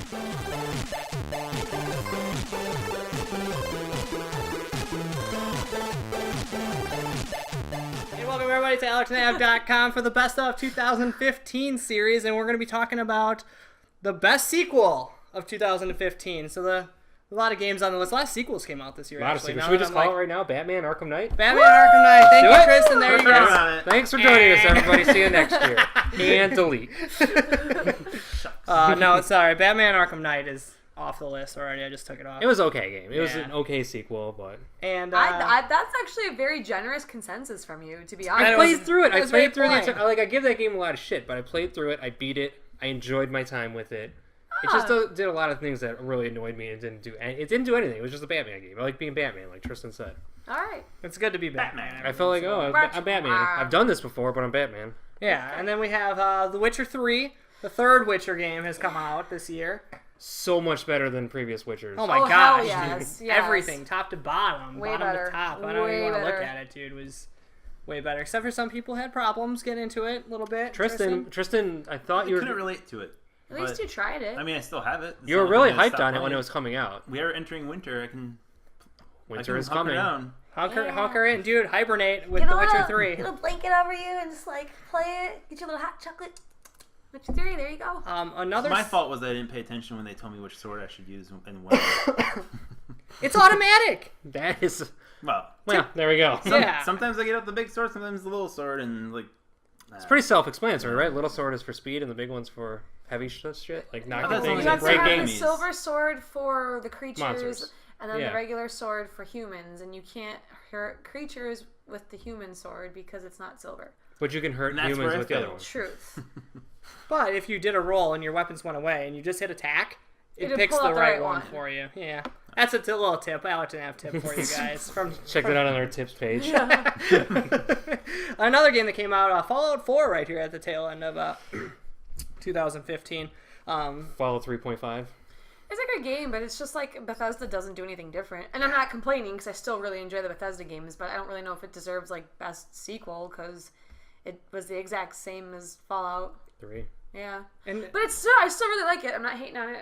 Hey, welcome everybody to AllertonAve.com for the Best of 2015 series, and we're going to be talking about the best sequel of 2015. So a lot of games on the list. A lot of sequels came out this year. A lot of actually. sequels. Should we just call it right now? Batman Arkham Knight? Batman Arkham Knight. Thank you, Tristan. There you go. Thanks for joining us, everybody. See you next year. And delete. No, sorry. Batman Arkham Knight is off the list already. I just took it off. It was an okay game. It was an okay sequel, but... And that's actually a very generous consensus from you, to be honest. I played through it. I played through fun. I give that game a lot of shit, but I played through it. I beat it. I enjoyed my time with it. It just did a lot of things that really annoyed me and didn't do anything. It was just a Batman game. I like being Batman, like Tristan said. All right. It's good to be Batman. I felt like, I'm Batman. I've done this before, but I'm Batman. Yeah, and then we have The Witcher 3. The third Witcher game has come out this year. So much better than previous Witchers. Oh my gosh. Yes, yes. Everything, top to bottom. Way bottom better. to top. I don't even want to look better. at it, dude. It was way better. Except for some people had problems getting into it a little bit. Tristan, I thought you couldn't relate to it. At least you tried it. I mean, I still have it. You were really hyped on it when it was coming out. We are entering winter. Winter is coming. Hunker in, dude. Hibernate with The Witcher 3. Little blanket over you and just like play it. Get your little hot chocolate. Witcher 3, there you go. My fault was that I didn't pay attention when they told me which sword I should use and when. It's automatic. That is... Well, there we go. Sometimes I get out the big sword, sometimes the little sword, and like... It's pretty self-explanatory, right? Little sword is for speed, and the big one's for heavy shit, like knocking that's things You and have to have breaking. the silver sword for the creatures, Monsters. and then the regular sword for humans, and you can't hurt creatures with the human sword because it's not silver. But you can hurt And that's humans where I with the other failed. one. Truth. But if you did a roll and your weapons went away and you just hit attack, it It'd picks pull the out the right right one one. for you. Yeah. That's a little tip. Allerton Ave tip for you guys. Check that out on our tips page. Another game that came out, Fallout 4 right here at the tail end of 2015. Fallout 3.5. It's a good game, but it's just like Bethesda doesn't do anything different. And I'm not complaining because I still really enjoy the Bethesda games, but I don't really know if it deserves like best sequel because it was the exact same as Fallout 3. Yeah. And But I still really like it. I'm not hating on it.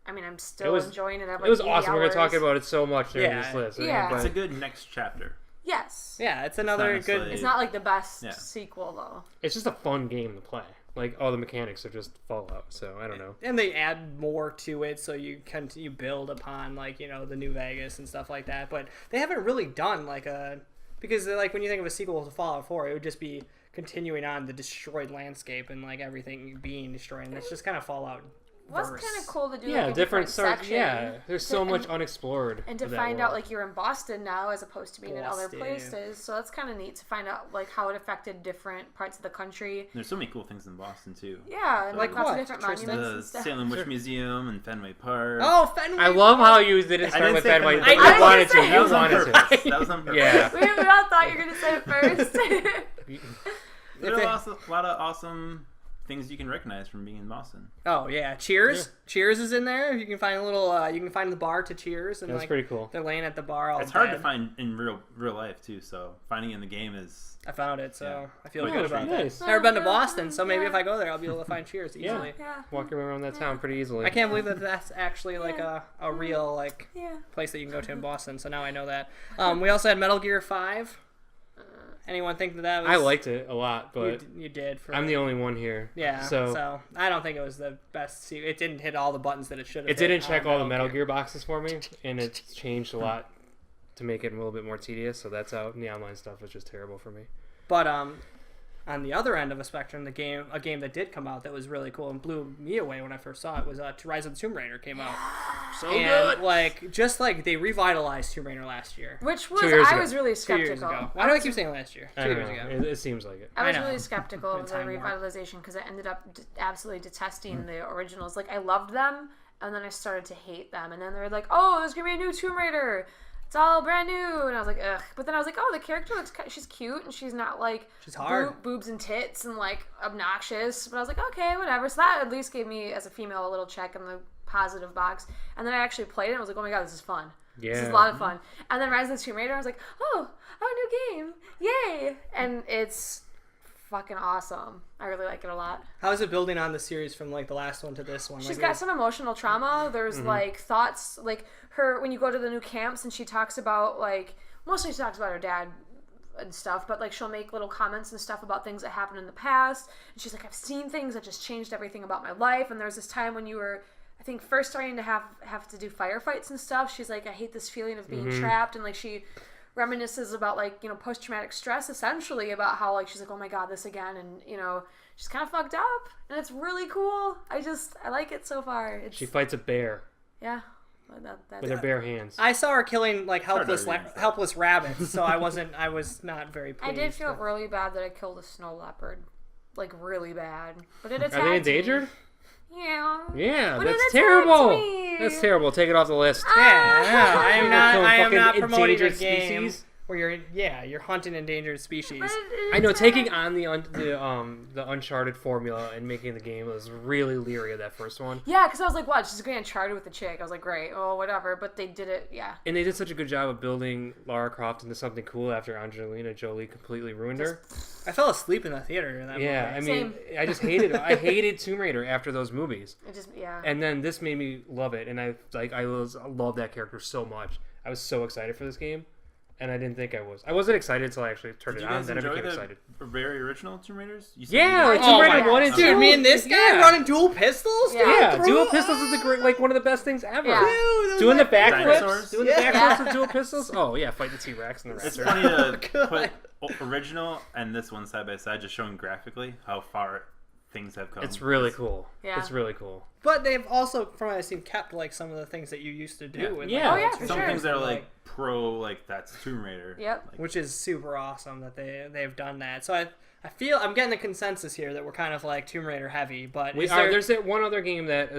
I'm still enjoying it. It was awesome. We're talking about it so much during this list. Yeah. It's a good next chapter. Yes. yeah, it's another It's good... It's not like the best sequel though. It's just a fun game to play. Like, all the mechanics are just Fallout, so I don't know. And they add more to it, so you build upon, like, you know, the New Vegas and stuff like that. But they haven't really done, like, because, like, when you think of a sequel to Fallout 4, it would just be continuing on the destroyed landscape and, like, everything being destroyed. And it's just kind of Fallout What's kind of cool to do Yeah, like a different section. Yeah, there's so much unexplored. And to of that find out world. like you're in Boston now as opposed to being in other Boston. places. So that's kind of neat to find out like how it affected different parts of the country. There's so many cool things in Boston too. Yeah, and Like lots what? of different Tristan? monuments The and stuff. Salem Witch Museum and Fenway Park. Oh, Fenway I love how you didn't start didn't with say Fenway. Fenway. You wanted to. That You was on wanted purpose. to. That was on purpose. Yeah. We all thought you were going to say it first. There are a lot of awesome things you can recognize from being in Boston. Oh yeah, Cheers. Yeah. Cheers is in there. You can find a little. You can find the bar to Cheers, and That's like pretty cool. they're laying at the bar all It's hard dead. to find in real life too. So finding it in the game is. I found it, so Yeah. I feel Oh, good about nice. that. Never been to Boston, so maybe if I go there, I'll be able to find Cheers Yeah. easily. Yeah. Walking around that town pretty easily. I can't believe that that's actually like a real like Yeah. place that you can go to in Boston. So now I know that. We also had Metal Gear 5. Anyone think that was? I liked it a lot, but you did. I'm the only one here. Yeah. So I don't think it was the best. It didn't hit all the buttons that it should have. It didn't check all the Metal Gear boxes for me, and it's changed a lot to make it a little bit more tedious. So that's out. And the online stuff was just terrible for me. But on the other end of a spectrum, a game that did come out that was really cool and blew me away when I first saw it was Rise of the Tomb Raider came out. So And good. they revitalized Tomb Raider last year. Which was 2 years I ago. was really 2 years skeptical. ago. Why do I keep saying last year? 2 I don't years know. ago. It seems like it. I was I know. really skeptical of the Time warp. revitalization because I ended up absolutely detesting the originals. Like I loved them, and then I started to hate them. And then they were like, "Oh, there's gonna be a new Tomb Raider. It's all brand new." And I was like, "Ugh." But then I was like, "Oh, the character looks she's cute and she's not like She's hard. boobs and tits and like obnoxious." But I was like, "Okay, whatever." So that at least gave me as a female a little check in the positive box. And then I actually played it and I was like, "Oh my god, this is fun." Yeah. This is a lot of fun. And then Rise of the Tomb Raider, I was like, "Oh, a new game. Yay." And it's fucking awesome. I really like it a lot. How is it building on the series from like the last one to this one? She's got some emotional trauma. There's like thoughts, like her when you go to the new camps and she talks about like mostly she talks about her dad and stuff, but like she'll make little comments and stuff about things that happened in the past. And she's like, I've seen things that just changed everything about my life. And there's this time when you were, I think, first starting to have to do firefights and stuff. She's like, I hate this feeling of being trapped, and like she reminisces about like, you know, post-traumatic stress essentially, about how like she's like, oh my god, this again, and you know, she's kind of fucked up, and it's really cool. I like it so far. She fights a bear Yeah. with her bare hands. I saw her killing like helpless read that. helpless rabbits, so I was not very pleased. I did feel really bad that I killed a snow leopard, like really bad. But it attacked Are they me. endangered? Yeah. Yeah, But it that's attacked terrible. me. That's terrible. Take it off the list. Yeah, I am not. Killing I am not fucking promoting a endangered game species. where you're hunting endangered species. But it I know, attacked- taking on the Uncharted formula and making the game, I was really leery of that first one. Yeah, because I was like, what? She's going Uncharted with the chick. I was like, great. Oh, whatever. But they did it. Yeah. And they did such a good job of building Lara Croft into something cool after Angelina Jolie completely ruined her. I fell asleep in the theater in that Yeah, movie. I mean, Same. I just hated it. I hated Tomb Raider after those movies. It just, yeah. And then this made me love it, and I love that character so much. I was so excited for this game, and I didn't think I was. I wasn't excited until I actually turned Did it you on. guys Then I enjoy became the excited. very original Tomb Raiders? You said Yeah, you like did. Tomb Oh Raider my 1 and God. 2. Dude, me and this guy Yeah. running dual pistols. Dude, Yeah, throw dual up. pistols is one of the best things ever. Yeah. Dude, those Doing the are backflips, Dinosaurs? backflips with dual pistols. Oh yeah, fight the T-Rex and the It's Raptor. funny to God. put original and this one side by side, just showing graphically how far things have come. It's really cool. Yeah. It's really cool. But they've also, from what I've seen, kept like some of the things that you used to do. Yeah. in, like, Yeah. Oh, yeah, Tomb for Some sure. things that are Raider, like pro, like that's Tomb Raider. Yep. Like, which is super awesome that they've done that. So I feel I'm getting the consensus here that we're kind of like Tomb Raider heavy, but We is are. there- There's that one other game that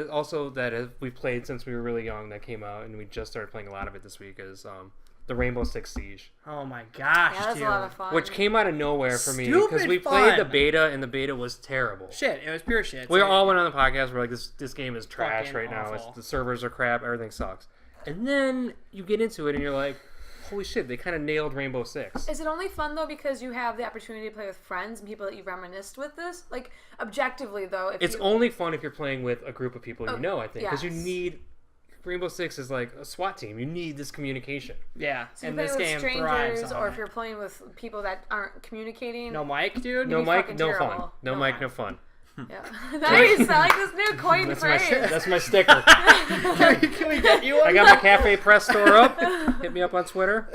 we've played since we were really young that came out, and we just started playing a lot of it this week. Is the Rainbow Six Siege, oh my gosh, Yeah, that's dude. a lot of fun. which came out of nowhere for me Stupid because we played the fun. beta and the beta was terrible. Shit, it was pure shit. We So- all went on the podcast. We're like, this game is trash Fucking right now. awful. The servers are crap. Everything sucks. And then you get into it and you're like, holy shit! They kind of nailed Rainbow Six. Is it only fun though because you have the opportunity to play with friends and people that you reminisced with this? Like objectively though, if It's you, only fun if you're playing with a group of people you know. I think because you yes. need. Rainbow Six is like a SWAT team. You need this communication. yeah, so you and play this with game thrives strangers, on or it. if you're playing with people that aren't communicating. No mic, dude. No be mic, fucking no fun. terrible. No No mic, mic. no fun. Yeah. Nice. I like this new coin That's phrase. that's my sticker. Can we get you one? I got my Cafe Press store up. Hit me up on Twitter.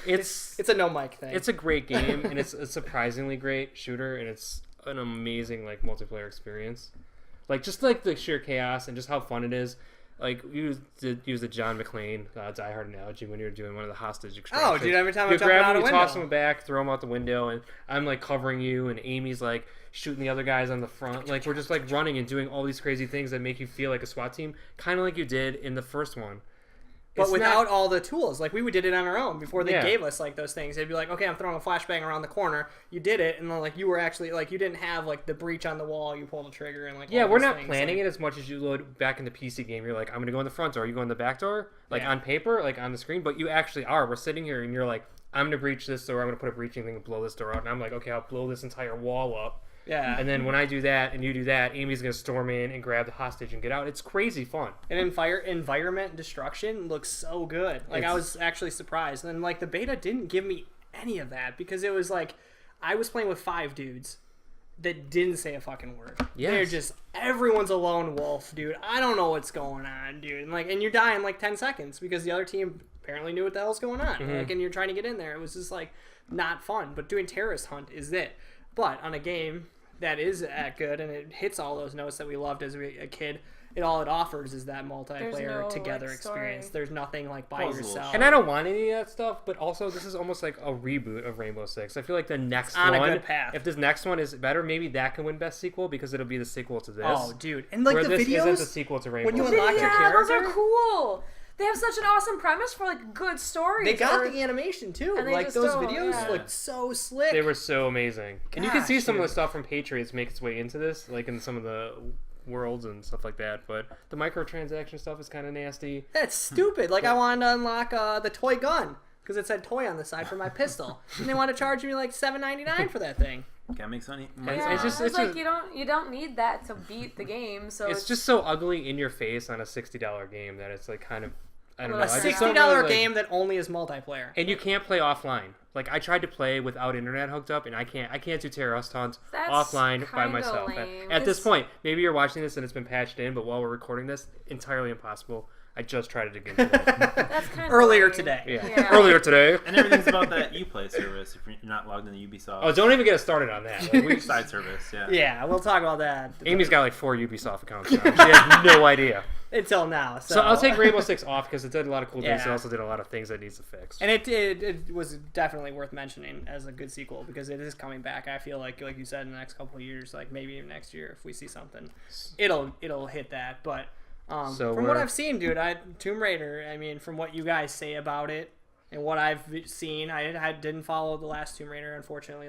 It's It's a no mic thing. it's a great game, and it's a surprisingly great shooter, and it's an amazing like multiplayer experience. Like just like the sheer chaos and just how fun it is. Like you use the John McClane Die Hard analogy when you're doing one of the hostage extractions. Oh, dude! Every time You I'm jumping grab out him, a you window. toss him back, throw him out the window, and I'm like covering you, and Amy's like shooting the other guys on the front. Like we're just like running and doing all these crazy things that make you feel like a SWAT team, kind of like you did in the first one. But It's without not- all the tools, like we did it on our own before they Yeah. gave us like those things. They'd be like, "Okay, I'm throwing a flashbang around the corner." You did it, and then like you were actually like you didn't have like the breach on the wall. You pulled the trigger and like Yeah, all we're these not things, planning like, it as much as you load back in the PC game. You're like, I'm gonna go in the front door. You go in the back door, like Yeah. on paper, like on the screen. But you actually are. We're sitting here, and you're like, I'm gonna breach this door. I'm gonna put a breaching thing and blow this door out. And I'm like, okay, I'll blow this entire wall up. Yeah, And then when I do that and you do that, Amy's gonna storm in and grab the hostage and get out. It's crazy fun. and environment destruction looks so good. Like I It's- was actually surprised, and like the beta didn't give me any of that because it was like I was playing with 5 dudes that didn't say a fucking word. Yes. They're just everyone's a lone wolf, dude. I don't know what's going on, dude. And you die in like 10 seconds because the other team apparently knew what the hell's going on. Mm-hmm. Like, and you're trying to get in there. It was just like not fun. But doing terrorist hunt is it. But on a game that is that good and it hits all those notes that we loved as a kid, all it offers is that multiplayer no, together like, experience. story. There's nothing like by Puzzles. yourself. And I don't want any of that stuff, but also this is almost like a reboot of Rainbow Six. I feel like the next on one, a good path. if this next one is better, maybe that can win Best Sequel because it'll be the sequel to this. Oh, dude. And like Where the this isn't the videos, sequel to Rainbow when you Six. unlock your Yeah, those are character, cool. They have such an awesome premise for like good stories. they got or- the animation too. And they Like just those don't, videos yeah. look so slick. They were so amazing. And you can see Gosh, some of the dude. stuff from Patriots make its way into this, like in some of the worlds and stuff like that. But the microtransaction stuff is kind of nasty. That's stupid. Like I wanted to unlock the toy gun because it said toy on the side for my pistol, and they want to charge me like $7.99 for that thing. Gotta make money. Yeah, it's it's like just- you don't need that to beat the game. So it's just so ugly in your face on a $60 game that it's like kind of, I don't know. A A I just $60 don't really, like- game that only is multiplayer. and you can't play offline. Like I tried to play without internet hooked up, and I can't do terrorist hunts That's offline by kinda myself. lame, At this 'cause- point, maybe you're watching this and it's been patched in, but while we're recording this, entirely impossible. I just tried it again today. that's kind of Earlier lame. today. Yeah. Earlier today. And everything's about that Uplay service if you're not logged into Ubisoft. Oh, don't even get us started on that. Like, we, Side service, yeah. Yeah, we'll talk about that. Amy's got like 4 Ubisoft accounts now. She has no idea. Until now. So I'll take Rainbow Six off because it did a lot of cool things. It Yeah. also did a lot of things that needs to fix. And it was definitely worth mentioning as a good sequel because it is coming back. I feel like you said, in the next couple of years, like maybe even next year, if we see something, it'll hit that. But So from what we're- I've seen, dude, Tomb Raider. I mean, from what you guys say about it and what I've seen, I didn't follow the last Tomb Raider, unfortunately.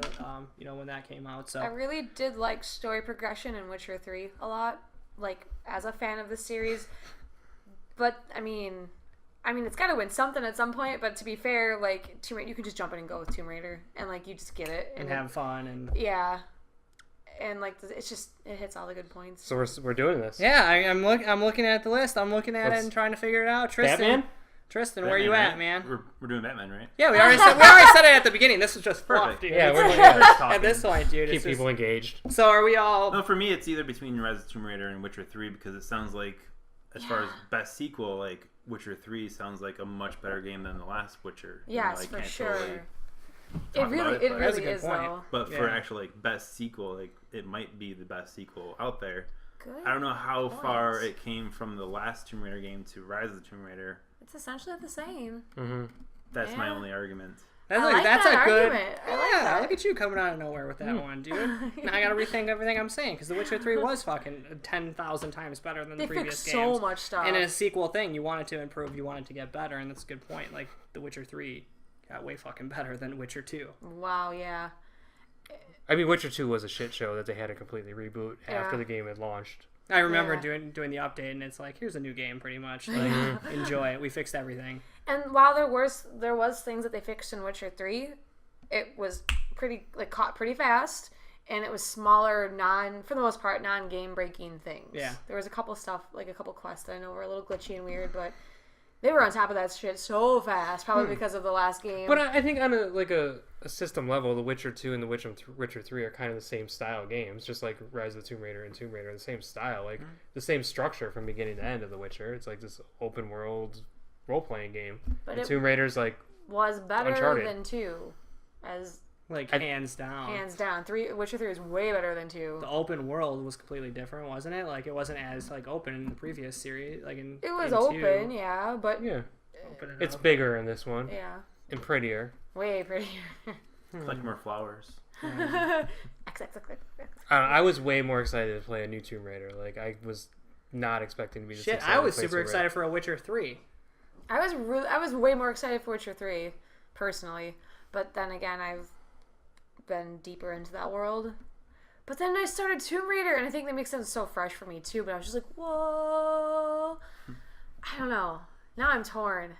When that came out. So I really did like story progression in Witcher 3 a lot. Like as a fan of the series, but I mean, it's got to win something at some point. But to be fair, like Tomb Raider, you can just jump in and go with Tomb Raider, and like you just get it and have fun and yeah, and like it hits all the good points. So we're doing this. yeah. I'm looking at the list. I'm looking at it and trying to figure it out. Tristan, Batman? where you Batman, at, right? man? We're doing Batman, right? Yeah, we already said it at the beginning. This was just fluff, Perfect. dude. Yeah, we're Just talking. At this point, dude. keep It's just, people engaged. so are we all? No, for me, it's either between Rise of Tomb Raider and Witcher 3 because it sounds like, as far as best sequel, like Witcher 3 sounds like a much better game than the last Witcher. even though Yes, I for can't sure. totally It talk about really, it, it but- That's a really good is point. though. But for Yeah. actual like best sequel, like it might be the best sequel out there. Good. I don't know how far points. it came from the last Tomb Raider game to Rise of the Tomb Raider. It's essentially the same. Mm-hmm. That's my Yeah. only argument. That's I like that's that a good. argument. I like Yeah, that. look at you coming out of nowhere with that one, dude. Now I gotta rethink everything I'm saying because The Witcher 3 was fucking 10,000 times better than They the previous fixed games. so much stuff. And in a sequel thing, you want it to improve, you want it to get better, and that's a good point. Like The Witcher 3 got way fucking better than Witcher 2. Wow, yeah. I mean, Witcher 2 was a shit show that they had to completely reboot after Yeah. the game had launched. I remember Yeah. doing the update, and it's like, here's a new game, pretty much. Like, enjoy it. We fixed everything. And while there was things that they fixed in Witcher 3, it was caught pretty fast, and it was smaller, for the most part, non-game breaking things. Yeah. There was a couple stuff, like a couple quests that I know were a little glitchy and weird, but they were on top of that shit so fast, probably because of the last game. But I think on a system level, The Witcher 2 and The Witcher 3 are kind of the same style games, just like Rise of the Tomb Raider and Tomb Raider are the same style, like the same structure from beginning to end of The Witcher. It's like this open world role-playing game. But And it Tomb Raider's like, was better Uncharted. than 2, as Like, hands down. hands down. Witcher 3 is way better than 2. The open world was completely different, wasn't it? Like, it wasn't as, like, open in the previous series. Like, in It was in open, 2. yeah, but yeah, Open it it's up. bigger in this one yeah, and prettier. way prettier. Collect more flowers. I was way more excited to play a new Tomb Raider. Like, I was not expecting to be this Shit, excited I to was play super Tomb Raider. excited for a Witcher 3. I was way more excited for Witcher 3, personally. But then again, I've been deeper into that world. But then I started Tomb Raider, and I think that makes sense so fresh for me, too. But I was just like, whoa. I don't know. Now I'm torn.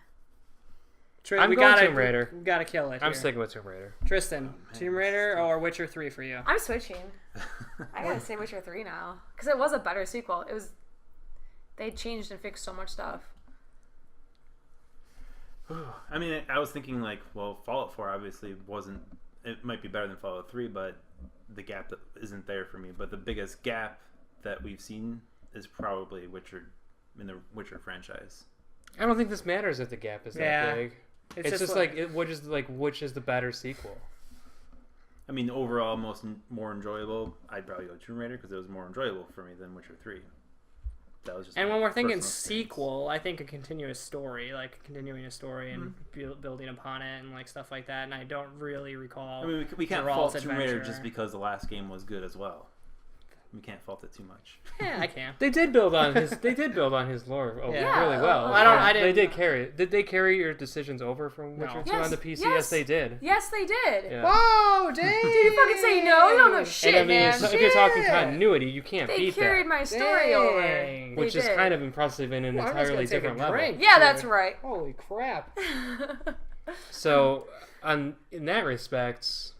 I'm going Tomb Raider. We gotta kill it. I'm here. sticking with Tomb Raider. Tristan, Tomb Raider or Witcher 3 for you? I'm switching. I gotta say Witcher 3 now. Because it was a better sequel. They changed and fixed so much stuff. I mean, I was thinking like, well, Fallout 4 obviously wasn't. It might be better than Fallout 3, but the gap that isn't there for me. But the biggest gap that we've seen is probably Witcher in the Witcher franchise. I don't think this matters if the gap is that big. It's just like which is the better sequel. I mean, overall, more enjoyable. I'd probably go Tomb Raider because it was more enjoyable for me than Witcher 3. That was just. And my when we're thinking personal experience. sequel, I think a continuous story, like continuing a story and building upon it and like stuff like that. And I don't really recall. I mean, we can't Geralt's fault Tomb Raider adventure. just because the last game was good as well. We can't fault it too much. Yeah, I can. They did build on his lore Yeah. really well. I They didn't- did carry. Did they carry your decisions over from No. Witcher 2 Yes, on the PC? yes. Yes, they did. Yes, they did. Yeah. Whoa, dang! Did you fucking say no? You don't know shit, And I mean, man. if you're talking continuity, you can't They beat carried that. my story over. Dang. They Which is did. kind of impressive in an Ooh, I'm just entirely gonna take a different level. drink, Yeah, dude. that's right. Holy crap! So, in that respect,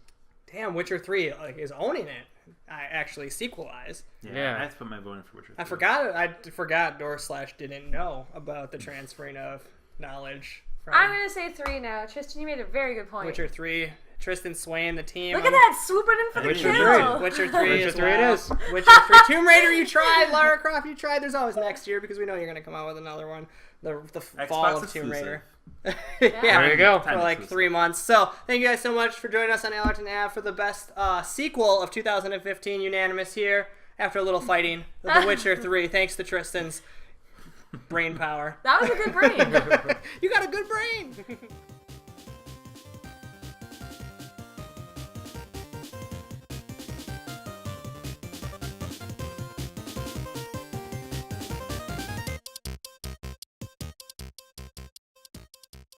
damn, Witcher 3 like is owning it. Actually, sequel-wise. Yeah. I have to put my vote in for Witcher 3. I forgot / didn't know about the transferring of knowledge from I'm gonna say 3 now. Tristan, you made a very good point. Witcher 3. Tristan swaying the team. Look at that, swooping in for the Witcher kill. 3. Witcher 3 Witcher as 3 it well. is. Witcher 3. Tomb Raider, you tried. Lara Croft, you tried. There's always next year because we know you're going to come out with another one. The fall of Tomb Raider. Yeah. There you go. For like 3 months. So thank you guys so much for joining us on Allerton Ave for the best sequel of 2015. Unanimous here after a little fighting. The Witcher 3. Thanks to Tristan's brain power. That was a good brain. You got a good brain.